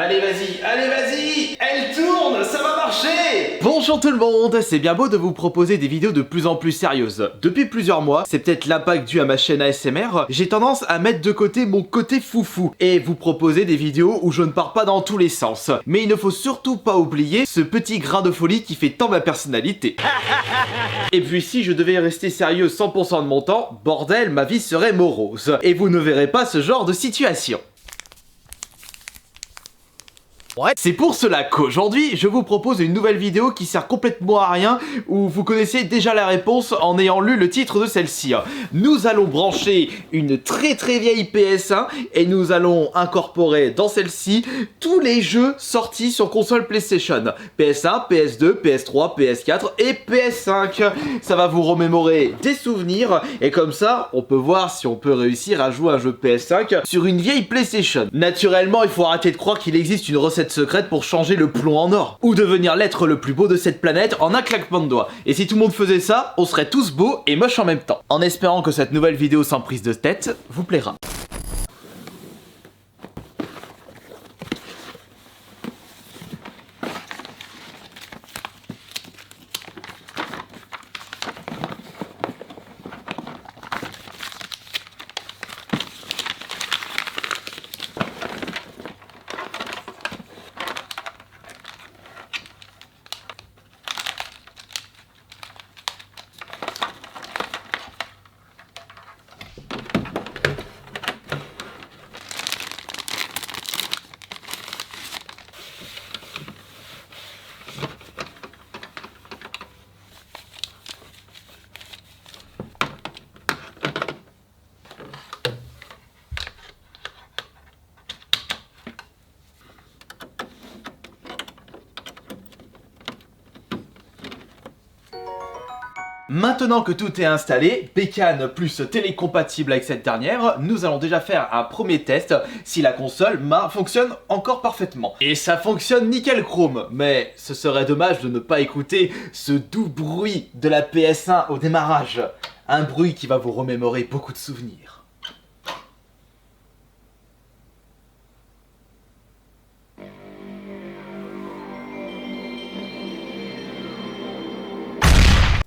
allez vas-y, elle tourne, ça va marcher. Bonjour tout le monde, c'est bien beau de vous proposer des vidéos de plus en plus sérieuses. Depuis plusieurs mois, c'est peut-être l'impact dû à ma chaîne ASMR, j'ai tendance à mettre de côté mon côté foufou et vous proposer des vidéos où je ne pars pas dans tous les sens. Mais il ne faut surtout pas oublier ce petit grain de folie qui fait tant ma personnalité. Et puis si je devais rester sérieux 100% de mon temps, bordel, ma vie serait morose. Et vous ne verrez pas ce genre de situation. Ouais. C'est pour cela qu'aujourd'hui, je vous propose une nouvelle vidéo qui sert complètement à rien, où vous connaissez déjà la réponse en ayant lu le titre de celle-ci. Nous allons brancher une très vieille PS1 et nous allons incorporer dans celle-ci tous les jeux sortis sur console PlayStation. PS1, PS2, PS3, PS4 et PS5. Ça va vous remémorer des souvenirs et comme ça, on peut voir si on peut réussir à jouer à un jeu PS5 sur une vieille PlayStation. Naturellement, il faut arrêter de croire qu'il existe une recette secrète pour changer le plomb en or ou devenir l'être le plus beau de cette planète en un claquement de doigts. Et si tout le monde faisait ça, on serait tous beaux et moches en même temps. En espérant que cette nouvelle vidéo sans prise de tête vous plaira. Maintenant que tout est installé, bécane plus télé compatible avec cette dernière, nous allons déjà faire un premier test si la console fonctionne encore parfaitement. Et ça fonctionne nickel chrome, mais ce serait dommage de ne pas écouter ce doux bruit de la PS1 au démarrage. Un bruit qui va vous remémorer beaucoup de souvenirs.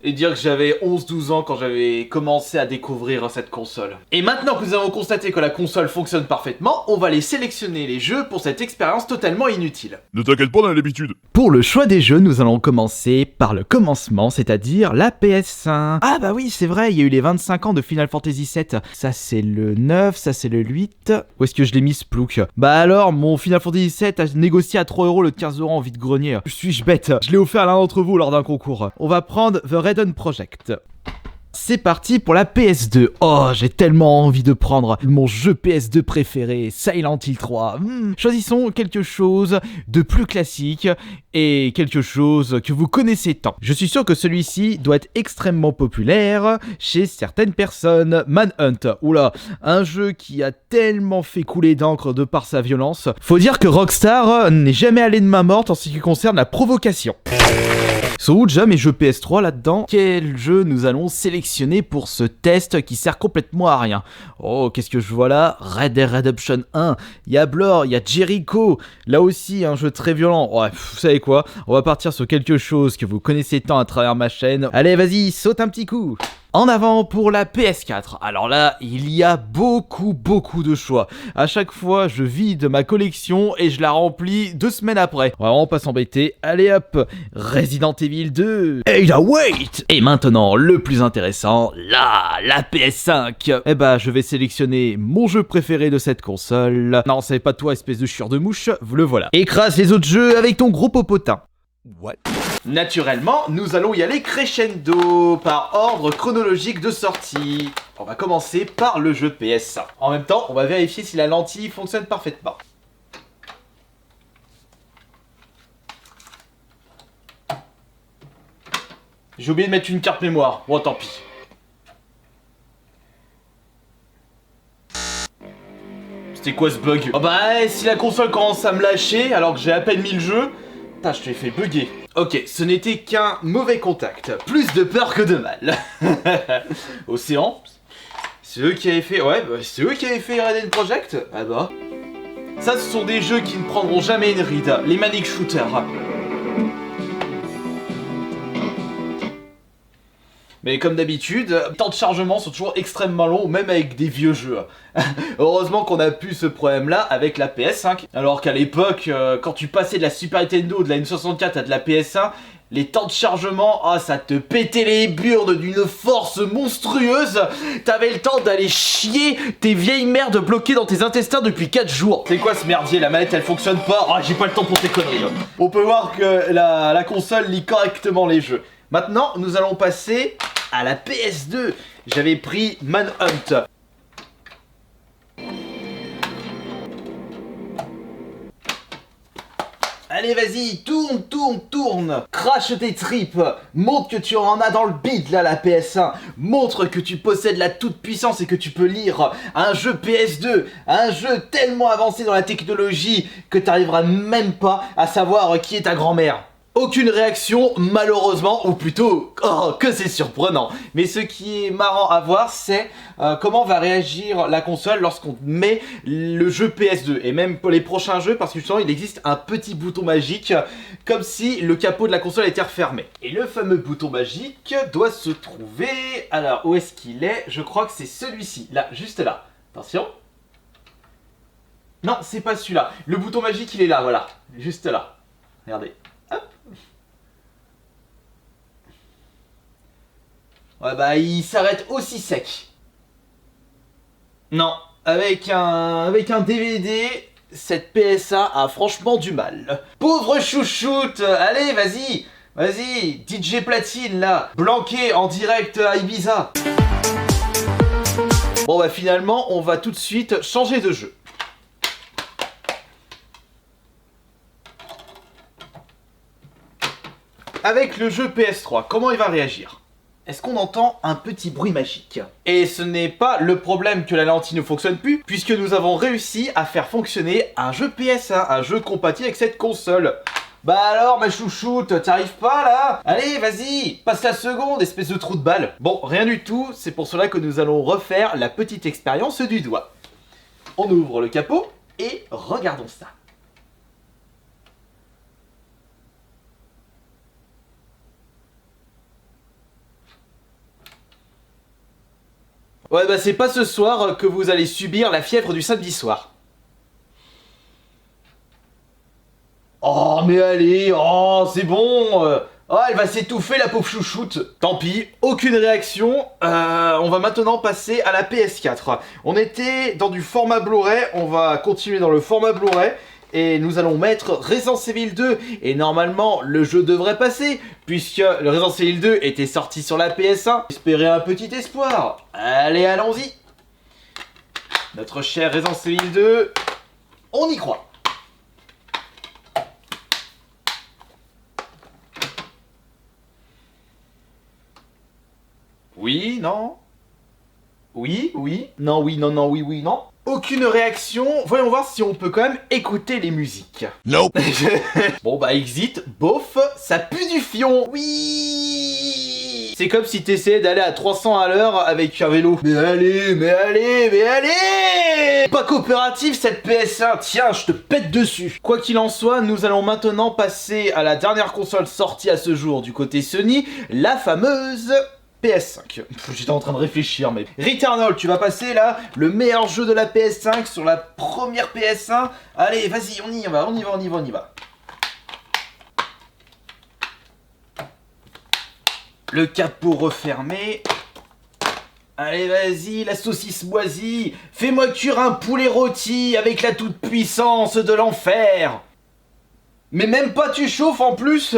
Et dire que j'avais 11-12 ans quand j'avais commencé à découvrir cette console. Et maintenant que nous avons constaté que la console fonctionne parfaitement, on va aller sélectionner les jeux pour cette expérience totalement inutile. Ne t'inquiète pas, on a l'habitude. Pour le choix des jeux, nous allons commencer par le commencement, c'est-à-dire la PS1. Ah bah oui, c'est vrai, il y a eu les 25 ans de Final Fantasy VII. Ça c'est le 9, ça c'est le 8. Où est-ce que je l'ai mis ce plouc? Bah alors, mon Final Fantasy VII a négocié à 3 € le 15 € en vide-grenier. Suis-je bête? Je l'ai offert à l'un d'entre vous lors d'un concours. On va prendre The Red Project. C'est parti pour la PS2. Oh, j'ai tellement envie de prendre mon jeu PS2 préféré, Silent Hill 3. Choisissons quelque chose de plus classique et quelque chose que vous connaissez tant. Je suis sûr que celui-ci doit être extrêmement populaire chez certaines personnes. Manhunt. Oula, un jeu qui a tellement fait couler d'encre de par sa violence. Faut dire que Rockstar n'est jamais allé de main morte en ce qui concerne la provocation. Sont où déjà mes jeux PS3 là-dedans? Quel jeu nous allons sélectionner pour ce test qui sert complètement à rien? Oh, qu'est-ce que je vois là? Red Dead Redemption 1, il y a Blur, il y a Jericho, là aussi un jeu très violent. Ouais, vous savez quoi? On va partir sur quelque chose que vous connaissez tant à travers ma chaîne. Allez, vas-y, saute un petit coup! En avant pour la PS4. Alors là, il y a beaucoup de choix. À chaque fois, je vide ma collection et je la remplis 2 semaines après. On va vraiment pas s'embêter. Allez hop, Resident Evil 2. Hey là, wait! Et maintenant, le plus intéressant, là, la PS5. Eh bah, je vais sélectionner mon jeu préféré de cette console. Non, c'est pas toi, espèce de chieur de mouche. Vous le voilà. Écrase les autres jeux avec ton gros popotin. What? Naturellement, nous allons y aller crescendo, par ordre chronologique de sortie. On va commencer par le jeu PS1. En même temps, on va vérifier si la lentille fonctionne parfaitement. J'ai oublié de mettre une carte mémoire. Bon, tant pis. C'était quoi ce bug? Oh bah, si la console commence à me lâcher alors que j'ai à peine mis le jeu... Putain, je t'ai fait bugger. Ok, ce n'était qu'un mauvais contact. Plus de peur que de mal. Océan. C'est eux qui avaient fait... Ouais, bah, c'est eux qui avaient fait Red Dead Project. Ah bah... Ça, ce sont des jeux qui ne prendront jamais une ride, les Manic Shooters. Mais comme d'habitude, les temps de chargement sont toujours extrêmement longs, même avec des vieux jeux. Heureusement qu'on a pu ce problème-là avec la PS5. Alors qu'à l'époque, quand tu passais de la Super Nintendo, de la N64 à de la PS1, les temps de chargement, ça te pétait les burnes d'une force monstrueuse. T'avais le temps d'aller chier tes vieilles merdes bloquées dans tes intestins depuis 4 jours. C'est quoi ce merdier? La manette elle fonctionne pas. J'ai pas le temps pour tes conneries. On peut voir que la console lit correctement les jeux. Maintenant, nous allons passer à la PS2. J'avais pris Manhunt. Allez, vas-y, tourne. Crache tes tripes. Montre que tu en as dans le bide, là, la PS1. Montre que tu possèdes la toute-puissance et que tu peux lire un jeu PS2. Un jeu tellement avancé dans la technologie que t'arriveras même pas à savoir qui est ta grand-mère. Aucune réaction, malheureusement, ou plutôt, que c'est surprenant. Mais ce qui est marrant à voir, c'est comment va réagir la console lorsqu'on met le jeu PS2. Et même pour les prochains jeux, parce que justement, il existe un petit bouton magique, comme si le capot de la console était refermé. Et le fameux bouton magique doit se trouver... Alors, où est-ce qu'il est? Je crois que c'est celui-ci, là, juste là. Attention. Non, c'est pas celui-là. Le bouton magique, il est là, voilà. Juste là. Regardez. Hop. Ouais bah il s'arrête aussi sec. Non, avec un DVD, cette PSA a franchement du mal. Pauvre chouchoute, allez vas-y, DJ Platine là, Blanqué en direct à Ibiza. Bon bah finalement on va tout de suite changer de jeu. Avec le jeu PS3, comment il va réagir? Est-ce qu'on entend un petit bruit magique? Et ce n'est pas le problème que la lentille ne fonctionne plus, puisque nous avons réussi à faire fonctionner un jeu PS1, un jeu compatible avec cette console. Bah alors ma chouchoute, t'arrives pas là? Allez vas-y, passe la seconde, espèce de trou de balle. Bon, rien du tout, c'est pour cela que nous allons refaire la petite expérience du doigt. On ouvre le capot et regardons ça. Ouais bah c'est pas ce soir que vous allez subir la fièvre du samedi soir. Oh mais allez, c'est bon. Elle va s'étouffer la pauvre chouchoute. Tant pis, aucune réaction. On va maintenant passer à la PS4. On était dans du format Blu-ray, on va continuer dans le format Blu-ray. Et nous allons mettre Resident Evil 2. Et normalement, le jeu devrait passer, puisque le Resident Evil 2 était sorti sur la PS1. Espérez un petit espoir. Allez, allons-y. Notre cher Resident Evil 2, on y croit. Oui, non. Oui, non, oui, non, oui, non. Aucune réaction, voyons voir si on peut quand même écouter les musiques. Nope. Bon bah exit, bof, ça pue du fion. Oui. C'est comme si t'essayais d'aller à 300 à l'heure avec un vélo. Mais allez. Pas coopérative cette PS1, tiens, je te pète dessus. Quoi qu'il en soit, nous allons maintenant passer à la dernière console sortie à ce jour du côté Sony, la fameuse... PS5. J'étais en train de réfléchir, mais... Returnal, tu vas passer là, le meilleur jeu de la PS5 sur la première PS1. Allez, vas-y, on y va. Le capot refermé. Allez, vas-y, la saucisse moisie. Fais-moi cuire un poulet rôti avec la toute-puissance de l'enfer. Mais même pas tu chauffes en plus.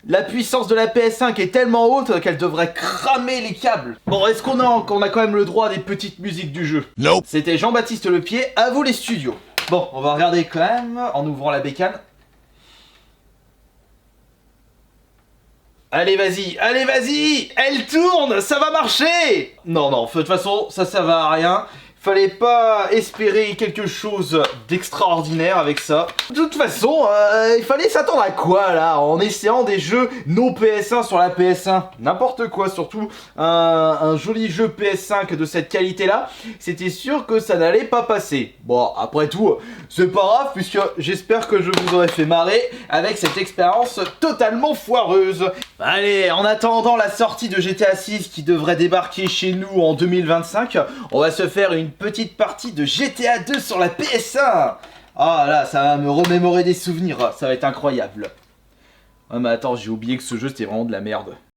La puissance de la PS5 est tellement haute qu'elle devrait cramer les câbles. Bon, est-ce qu'on a quand même le droit à des petites musiques du jeu? Nope. C'était Jean-Baptiste Lepied, à vous les studios. Bon, on va regarder quand même, en ouvrant la bécane. Allez, vas-y. Elle tourne, ça va marcher. Non, de toute façon, ça va à rien. Fallait pas espérer quelque chose d'extraordinaire avec ça. De toute façon, il fallait s'attendre à quoi là en essayant des jeux non PS1 sur la PS1? N'importe quoi, surtout un joli jeu PS5 de cette qualité là, c'était sûr que ça n'allait pas passer. Bon, après tout, c'est pas grave puisque j'espère que je vous aurai fait marrer avec cette expérience totalement foireuse. Allez, en attendant la sortie de GTA 6 qui devrait débarquer chez nous en 2025, on va se faire une petite partie de GTA 2 sur la PS1. Ah là, ça va me remémorer des souvenirs, ça va être incroyable. Ah mais attends, j'ai oublié que ce jeu c'était vraiment de la merde.